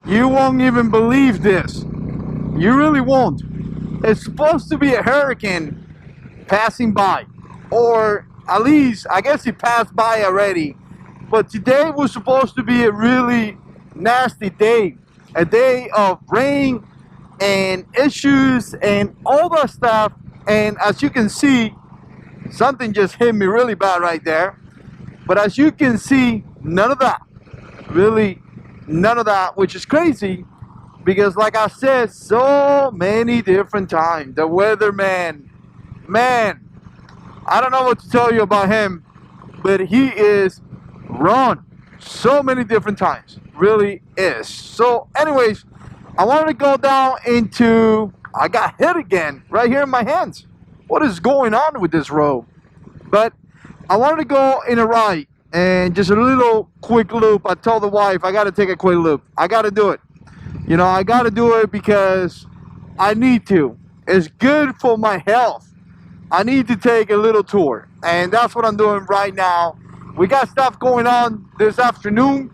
You won't even believe this. You really won't. It's supposed to be a hurricane passing by, or at least I guess it passed by already. But today was supposed to be a really nasty day, a day of rain and issues and all that stuff. And as you can see, something just hit me really bad right there. But as you can see, none of that, really none of that, which is crazy because like I said so many different times, the weatherman, man, I don't know what to tell you about him, but he is wrong so many different times, really is. So anyways, I wanted to go down into, I got hit again right here in my hands. What is going on with this road? But I wanted to go in a right and just a little quick loop. I told the wife I got to take a quick loop. I got to do it. You know, I got to do it because I need to. It's good for my health. I need to take a little tour, and that's what I'm doing right now. We got stuff going on this afternoon.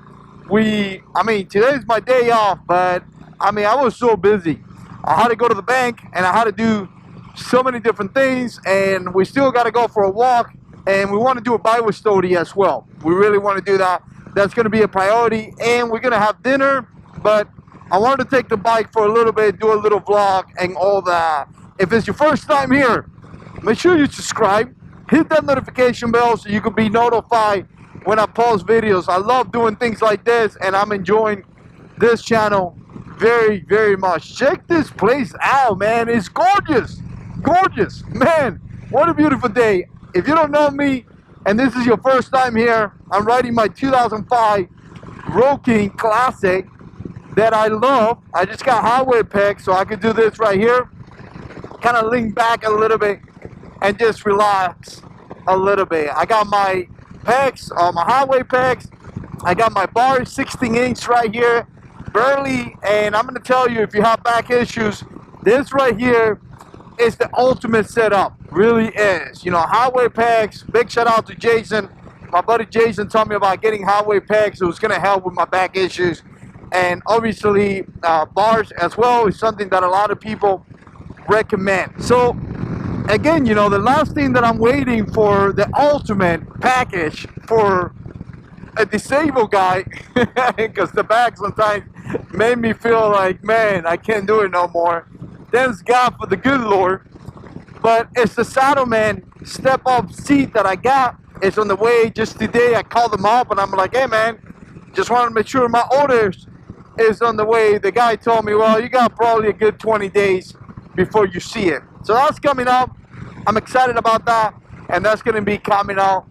I mean, today's my day off, but I mean, I was so busy. I had to go to the bank, and I had to do so many different things, and we still got to go for a walk, and we want to do a Bible study as well. We really want to do that. That's going to be a priority, and we're going to have dinner, but I wanted to take the bike for a little bit, do a little vlog, and all that. If it's your first time here, make sure you subscribe, hit that notification bell so you can be notified when I post videos. I love doing things like this, and I'm enjoying this channel very, very much. Check this place out, man. It's gorgeous. Gorgeous. Man, what a beautiful day. If you don't know me, and this is your first time here, I'm riding my 2005 Road King Classic that I love. I just got highway pegs, so I can do this right here. Kind of lean back a little bit and just relax a little bit. I got my pegs, my highway pegs. I got my bars, 16-inch right here, barely. And I'm gonna tell you, if you have back issues, this right here is the ultimate setup. Really is. You know, highway pegs. Big shout out to Jason. My buddy Jason told me about getting highway pegs. It was gonna help with my back issues. And obviously, bars as well is something that a lot of people recommend. So again, you know, the last thing that I'm waiting for, the ultimate package for a disabled guy, because the back sometimes made me feel like, man, I can't do it no more. Thanks God for the good Lord. But it's the Saddleman step up seat that I got. It's on the way. Just today I called them up and I'm like, hey man, just want to make sure my orders is on the way. The guy told me, well, you got probably a good 20 days before you see it. So that's coming up. I'm excited about that, and that's going to be coming out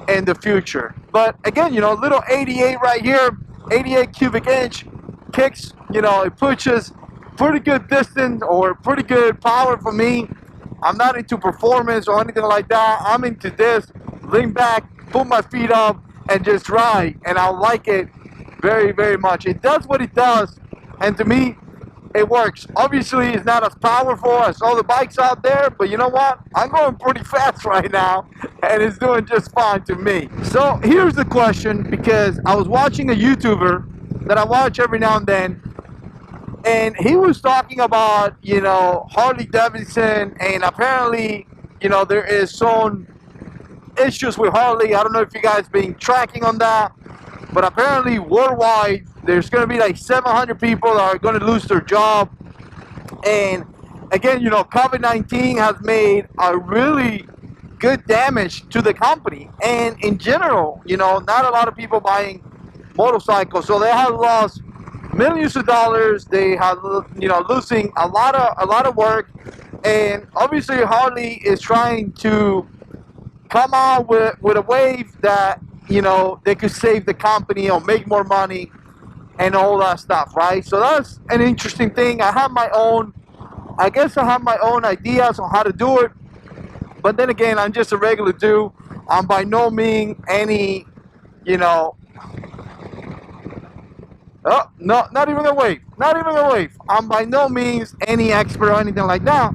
in the future. But again, you know, little 88 right here, 88 cubic inch kicks, you know, it pushes pretty good distance or pretty good power for me. I'm not into performance or anything like that. I'm into this, lean back, put my feet up, and just ride, and I like it very, very much. It does what it does, and to me, it works. Obviously, it's not as powerful as all the bikes out there, but you know what? I'm going pretty fast right now, and it's doing just fine to me. So here's the question, because I was watching a YouTuber that I watch every now and then, and he was talking about, you know, Harley Davidson, and apparently, you know, there is some issues with Harley. I don't know if you guys been tracking on that, but apparently worldwide, there's going to be like 700 people that are going to lose their job. And again, you know, COVID-19 has made a really good damage to the company. And in general, you know, not a lot of people buying motorcycles. So they have lost millions of dollars. They have, you know, losing a lot of work. And obviously Harley is trying to come out with a wave that, you know, they could save the company or make more money and all that stuff, right? So that's an interesting thing. I have my own, I guess I have my own ideas on how to do it. But then again, I'm just a regular dude. I'm by no means any, you know, oh, no, not even a wave. Not even a wave. I'm by no means any expert or anything like that.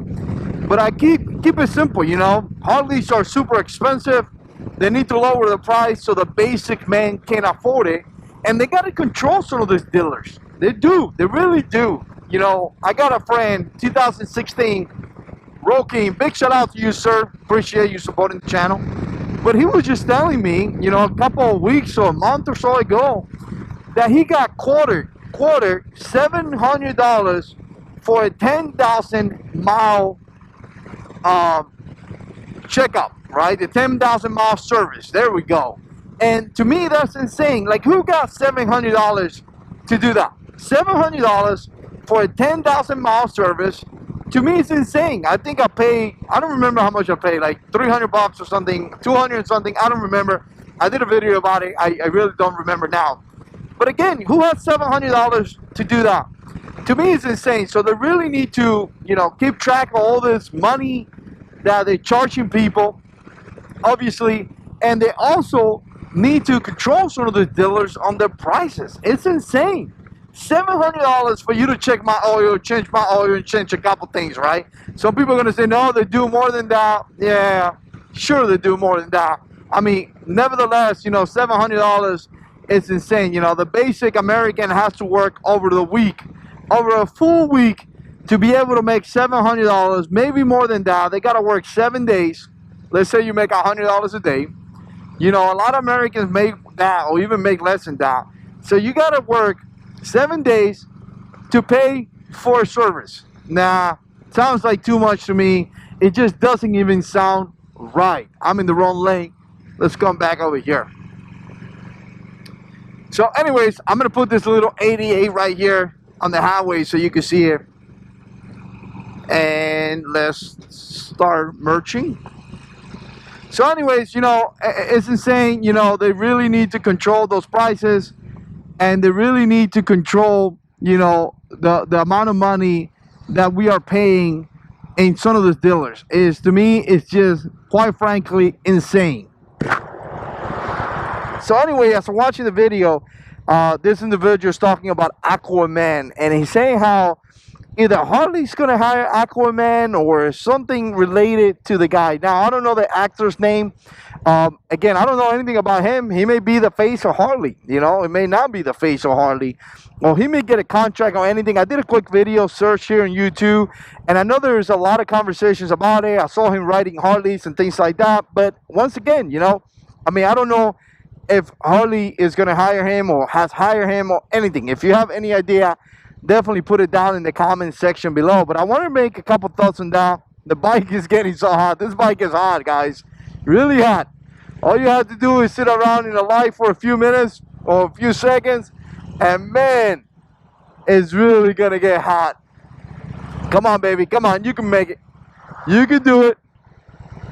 But I keep it simple, you know. Harleys are super expensive. They need to lower the price so the basic man can afford it. And they got to control some of these dealers. They do. They really do. You know, I got a friend, 2016, Roking. Big shout out to you, sir. Appreciate you supporting the channel. But he was just telling me, you know, a couple of weeks or a month or so ago, that he got quartered $700 for a 10,000 mile checkup, right? The 10,000 mile service. There we go. And to me, that's insane. Like, who got $700 to do that? $700 for a 10,000 mile service. To me, it's insane. I think I paid, I don't remember how much I paid, like 300 bucks or something, 200 and something. I don't remember. I did a video about it. I really don't remember now. But again, who has $700 to do that? To me, it's insane. So they really need to, you know, keep track of all this money that they're charging people, obviously, and they also need to control some of the dealers on their prices. It's insane. $700 for you to check my oil, change my oil, and change a couple things, right? Some people are going to say, no, they do more than that. Yeah, sure they do more than that. I mean, nevertheless, you know, $700 is insane. You know, the basic American has to work over the week, over a full week, to be able to make $700, maybe more than that. They got to work 7 days. Let's say you make $100 a day. You know, a lot of Americans make that or even make less than that. So you got to work 7 days to pay for a service. Nah, sounds like too much to me. It just doesn't even sound right. I'm in the wrong lane. Let's come back over here. So anyways, I'm going to put this little 88 right here on the highway so you can see it. And let's start merging. So anyways, you know, it's insane. You know, they really need to control those prices. And they really need to control, you know, the amount of money that we are paying in some of those dealers. Is, to me, it's just, quite frankly, insane. So anyway, as I'm watching the video, this individual is talking about Aquaman. And he's saying how either Harley's going to hire Aquaman or something related to the guy. Now, I don't know the actor's name. Again, I don't know anything about him. He may be the face of Harley. You know, it may not be the face of Harley. Or he may get a contract or anything. I did a quick video search here on YouTube. And I know there's a lot of conversations about it. I saw him riding Harleys and things like that. But once again, you know, I mean, I don't know if Harley is going to hire him or has hired him or anything. If you have any idea, definitely put it down in the comment section below. But I want to make a couple thoughts on that. The bike is getting so hot. This bike is hot, guys. Really hot. All you have to do is sit around in the light for a few minutes or a few seconds, and man, it's really gonna get hot. Come on, baby. Come on. You can make it. You can do it.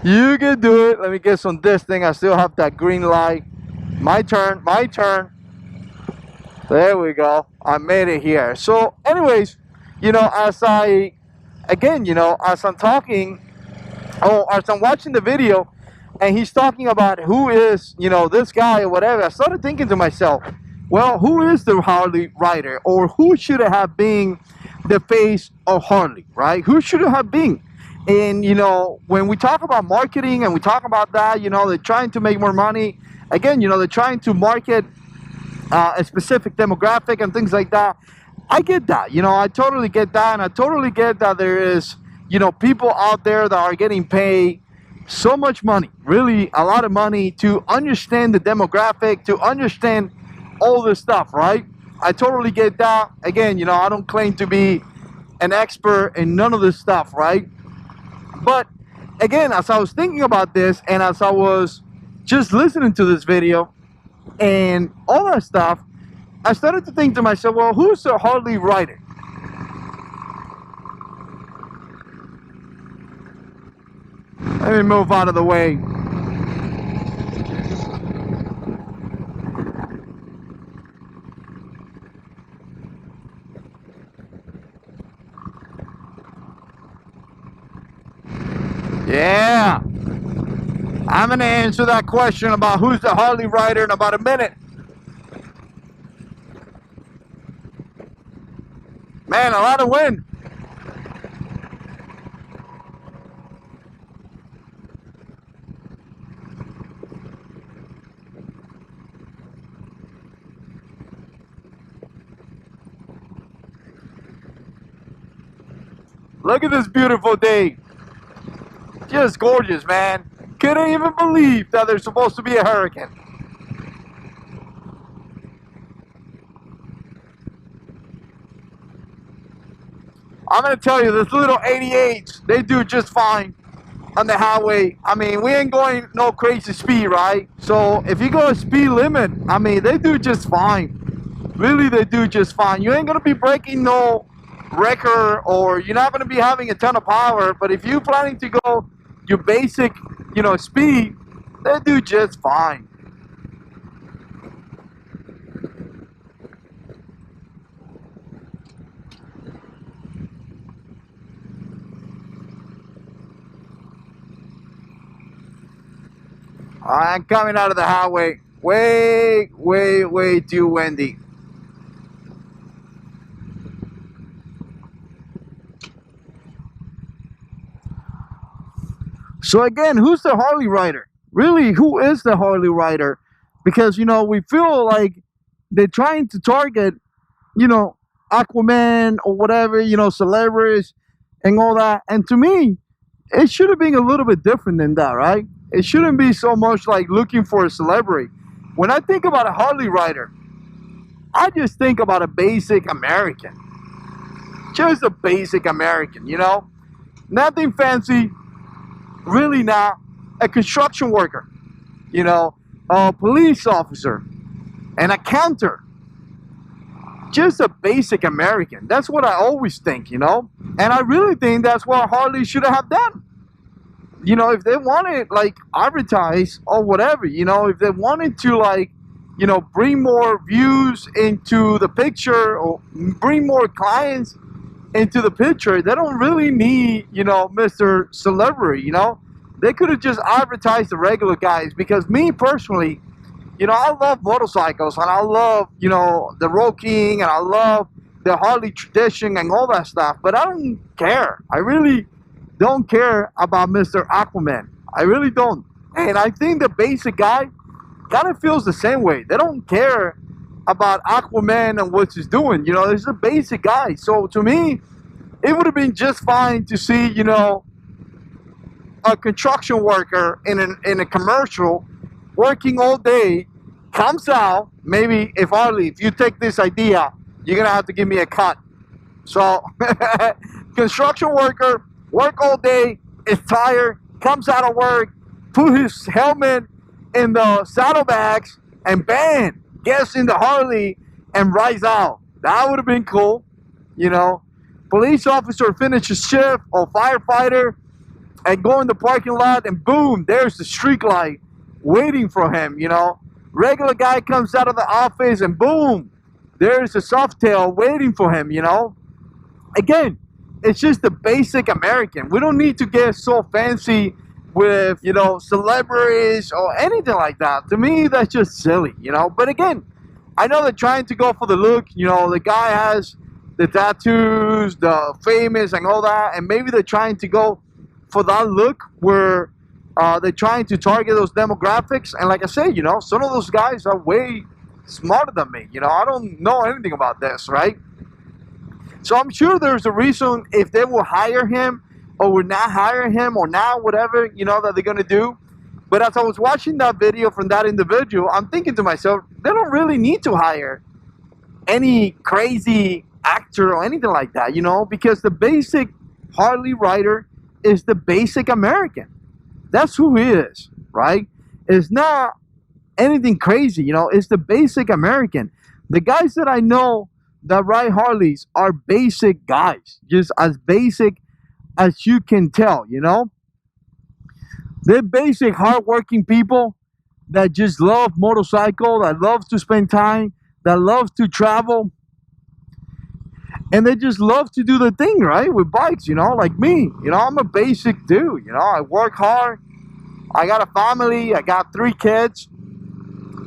You can do it. Let me get some this thing. I still have that green light. My turn. My turn. There we go. I made it here. So anyways, you know, as I'm talking, as I'm watching the video, and he's talking about who is, you know, this guy or whatever, I started thinking to myself, well, who is the Harley rider, or who should have been the face of Harley, right? Who should have been? And, you know, when we talk about marketing and we talk about that, you know, they're trying to make more money. Again, you know, they're trying to market a specific demographic and things like that. I get that. You know, I totally get that. And I totally get that there is, you know, people out there that are getting paid so much money, really a lot of money, to understand the demographic, to understand all this stuff, right? I totally get that. Again, you know, I don't claim to be an expert in none of this stuff, right? But again, as I was thinking about this and as I was just listening to this video and all that stuff, I started to think to myself, well, who's a Harley rider? Let me move out of the way. Yeah. I'm going to answer that question about who's the Harley rider in about a minute. Man, a lot of wind. Look at this beautiful day. Just gorgeous, man. Couldn't even believe that there's supposed to be a hurricane. I'm gonna tell you, this little 88s, they do just fine on the highway. I mean, we ain't going no crazy speed, right? So if you go a speed limit, I mean, they do just fine. Really, they do just fine. You ain't gonna be breaking no record, or you're not gonna be having a ton of power. But if you're planning to go your basic, you know, speed, they do just fine. I'm coming out of the highway. Way too windy. So again, who's the Harley rider? Really, who is the Harley rider? Because, you know, we feel like they're trying to target, you know, Aquaman or whatever, you know, celebrities and all that. And to me, it should have been a little bit different than that, right? It shouldn't be so much like looking for a celebrity. When I think about a Harley rider, I just think about a basic American. Just a basic American, you know? Nothing fancy, really not. A construction worker, you know, a police officer, an accountant. Just a basic American. That's what I always think, you know? And I really think that's what Harley should have done. You know, if they wanted, like, advertise or whatever, you know, if they wanted to, like, you know, bring more views into the picture or bring more clients into the picture, they don't really need, you know, Mr. Celebrity, you know? They could have just advertised the regular guys, because me personally, you know, I love motorcycles and I love, you know, the Road King, and I love the Harley tradition and all that stuff, but I don't care. I really don't care about Mr. Aquaman. I really don't. And I think the basic guy kind of feels the same way. They don't care about Aquaman and what he's doing. You know, he's a basic guy. So to me, it would have been just fine to see, you know, a construction worker in a commercial working all day, comes out, maybe if Harley, if you take this idea, you're gonna have to give me a cut. So construction worker, work all day, is tired, comes out of work, put his helmet in the saddlebags, and bam, gets in the Harley and rides out. That would have been cool, you know. Police officer finishes shift, or firefighter, and go in the parking lot, and boom, there's the street light waiting for him, you know. Regular guy comes out of the office, and boom, there's a Softail waiting for him, you know. Again, it's just the basic American. We don't need to get so fancy with, you know, celebrities or anything like that. To me, that's just silly, you know. But again, I know they're trying to go for the look. You know, the guy has the tattoos, the famous and all that, and maybe they're trying to go for that look where they're trying to target those demographics. And like I say, you know, some of those guys are way smarter than me. You know, I don't know anything about this, right? So I'm sure there's a reason if they will hire him or will not hire him or not, whatever, you know, that they're going to do. But as I was watching that video from that individual, I'm thinking to myself, they don't really need to hire any crazy actor or anything like that, you know, because the basic Harley rider is the basic American. That's who he is, right? It's not anything crazy, you know, it's the basic American. The guys that I know that ride Harleys are basic guys, just as basic as you can tell, you know. They're basic, hardworking people that just love motorcycle, that love to spend time, that love to travel, and they just love to do the thing, right, with bikes, you know, like me. You know, I'm a basic dude, you know. I work hard, I got a family, I got 3 kids,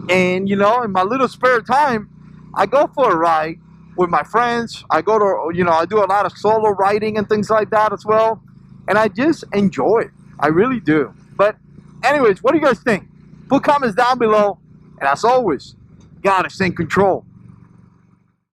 and, you know, in my little spare time, I go for a ride with my friends. I go to, you know, I do a lot of solo riding and things like that as well, and I just enjoy it. I really do. But anyways, what do you guys think? Put comments down below, and as always, gotta stay in control.